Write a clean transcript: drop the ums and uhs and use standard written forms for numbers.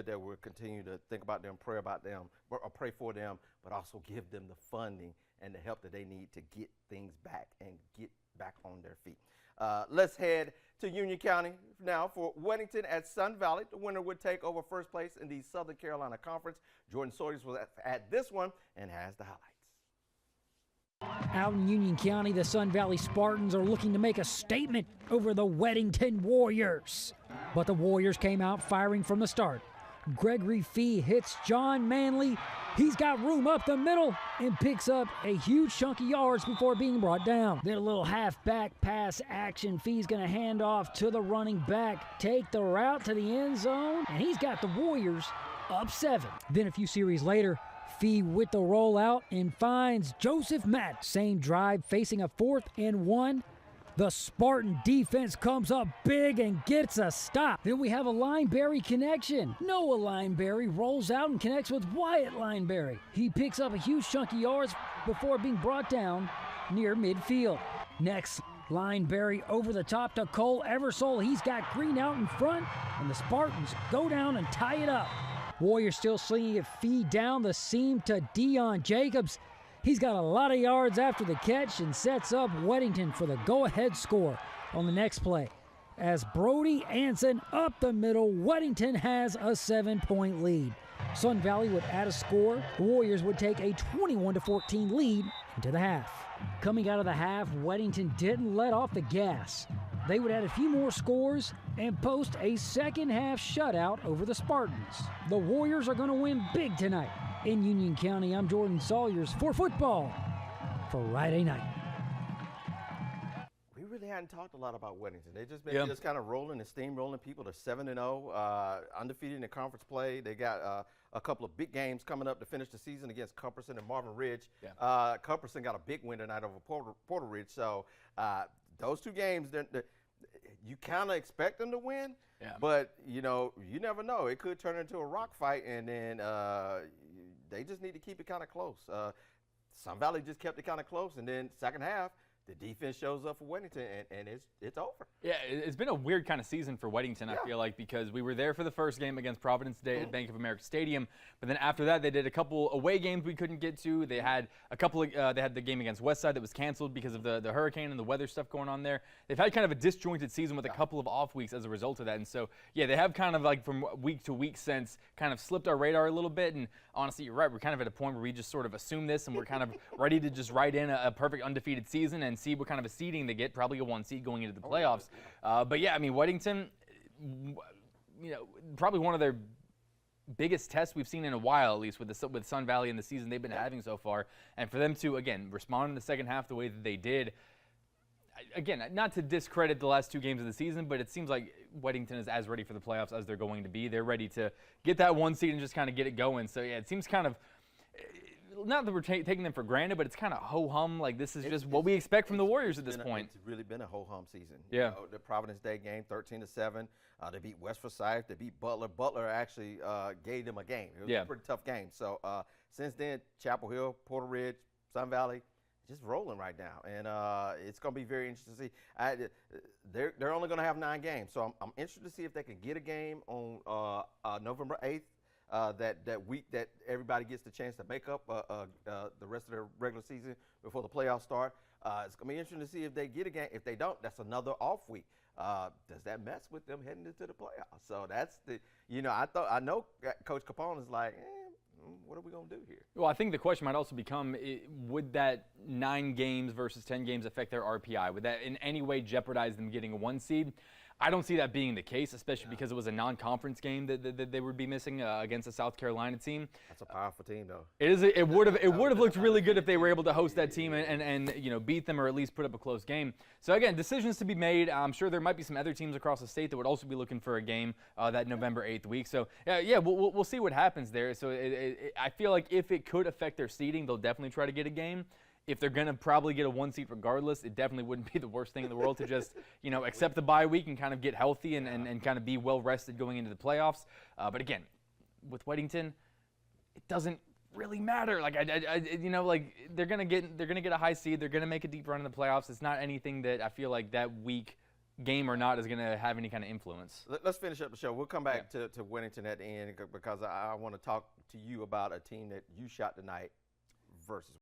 that we'll continue to think about them, pray about them, or pray for them, but also give them the funding and the help that they need to get things back and get back on their feet. Let's head to Union County now for Weddington at Sun Valley. The winner would take over first place in the Southern Carolina Conference. Jordan Sawyers was at this one and has the highlights. Out in Union County, the Sun Valley Spartans are looking to make a statement over the Weddington Warriors. But the Warriors came out firing from the start. Gregory Fee hits John Manley. He's got room up the middle and picks up a huge chunk of yards before being brought down. Then a little half-back pass action. Fee's going to hand off to the running back, take the route to the end zone, and he's got the Warriors up 7. Then a few series later, Fee with the rollout and finds Joseph Matt. Same drive facing a 4th and 1. The Spartan defense comes up big and gets a stop. Then we have a Lineberry connection. Noah Lineberry rolls out and connects with Wyatt Lineberry. He picks up a huge chunk of yards before being brought down near midfield. Next, Lineberry over the top to Cole Eversole. He's got Green out in front, and the Spartans go down and tie it up. Warriors still slinging it, feed down the seam to Deion Jacobs. He's got a lot of yards after the catch and sets up Weddington for the go-ahead score on the next play. As Brody Anson up the middle, Weddington has a 7-point lead. Sun Valley would add a score. The Warriors would take a 21-14 lead into the half. Coming out of the half, Weddington didn't let off the gas. They would add a few more scores and post a second-half shutout over the Spartans. The Warriors are going to win big tonight. In Union County, I'm Jordan Sawyers for football for Friday night. We really hadn't talked a lot about Weddington. They've just been just kind of rolling and steamrolling people. They're 7-0, undefeated in the conference play. They got a couple of big games coming up to finish the season against Cumberson and Marvin Ridge. Cumberson got a big win tonight over Porter Ridge. So those two games, you kind of expect them to win, but you never know. It could turn into a rock fight, and then they just need to keep it kind of close. Sun Valley just kept it kind of close, and then second half, the defense shows up for Weddington, and it's over. Yeah, it's been a weird kind of season for Weddington, I feel like, because we were there for the first game against Providence Day at Bank of America Stadium, but then after that, they did a couple away games we couldn't get to. They had a couple of, they had the game against Westside that was canceled because of the hurricane and the weather stuff going on there. They've had kind of a disjointed season with a couple of off weeks as a result of that, and so, yeah, they have kind of like from week to week since kind of slipped our radar a little bit, and honestly, you're right, we're kind of at a point where we just sort of assume this, and we're kind of ready to just write in a perfect undefeated season and see what kind of a seeding they get, probably a 1 seed going into the playoffs. But yeah, I mean, Weddington, probably one of their biggest tests we've seen in a while, at least with Sun Valley in the season they've been having so far. And for them to, again, respond in the second half the way that they did, again, not to discredit the last 2 games of the season, but it seems like Weddington is as ready for the playoffs as they're going to be. They're ready to get that 1 seed and just kind of get it going. So yeah, it seems kind of, not that we're taking them for granted, but it's kind of ho-hum. Like, this is just what we expect from the Warriors at this point. It's really been a ho-hum season. Yeah. The Providence Day game, 13-7. They beat West Forsyth. They beat Butler. Butler actually gave them a game. It was a pretty tough game. So since then, Chapel Hill, Porter Ridge, Sun Valley, just rolling right now. And it's going to be very interesting to see. They're only going to have 9 games. So I'm interested to see if they can get a game on November 8th. That week that everybody gets the chance to make up the rest of their regular season before the playoffs start. It's going to be interesting to see if they get a game. If they don't, that's another off week. Does that mess with them heading into the playoffs? So that's the, I know Coach Capone is like, what are we going to do here? Well, I think the question might also become, would that 9 games versus 10 games affect their RPI? Would that in any way jeopardize them getting a 1 seed? I don't see that being the case, especially because it was a non-conference game that they would be missing against a South Carolina team. That's a powerful team, though. It would have looked really good if they were able to host that team and beat them or at least put up a close game. So again, decisions to be made. I'm sure there might be some other teams across the state that would also be looking for a game that November 8th week. So yeah, we'll see what happens there. So I feel like if it could affect their seeding, they'll definitely try to get a game. If they're going to probably get a 1 seed regardless, it definitely wouldn't be the worst thing in the world to just, accept the bye week and kind of get healthy and kind of be well rested going into the playoffs. But again, with Weddington, it doesn't really matter. Like they're going to get a high seed. They're going to make a deep run in the playoffs. It's not anything that I feel like that week game or not is going to have any kind of influence. Let's finish up the show. We'll come back to Weddington at the end because I want to talk to you about a team that you shot tonight versus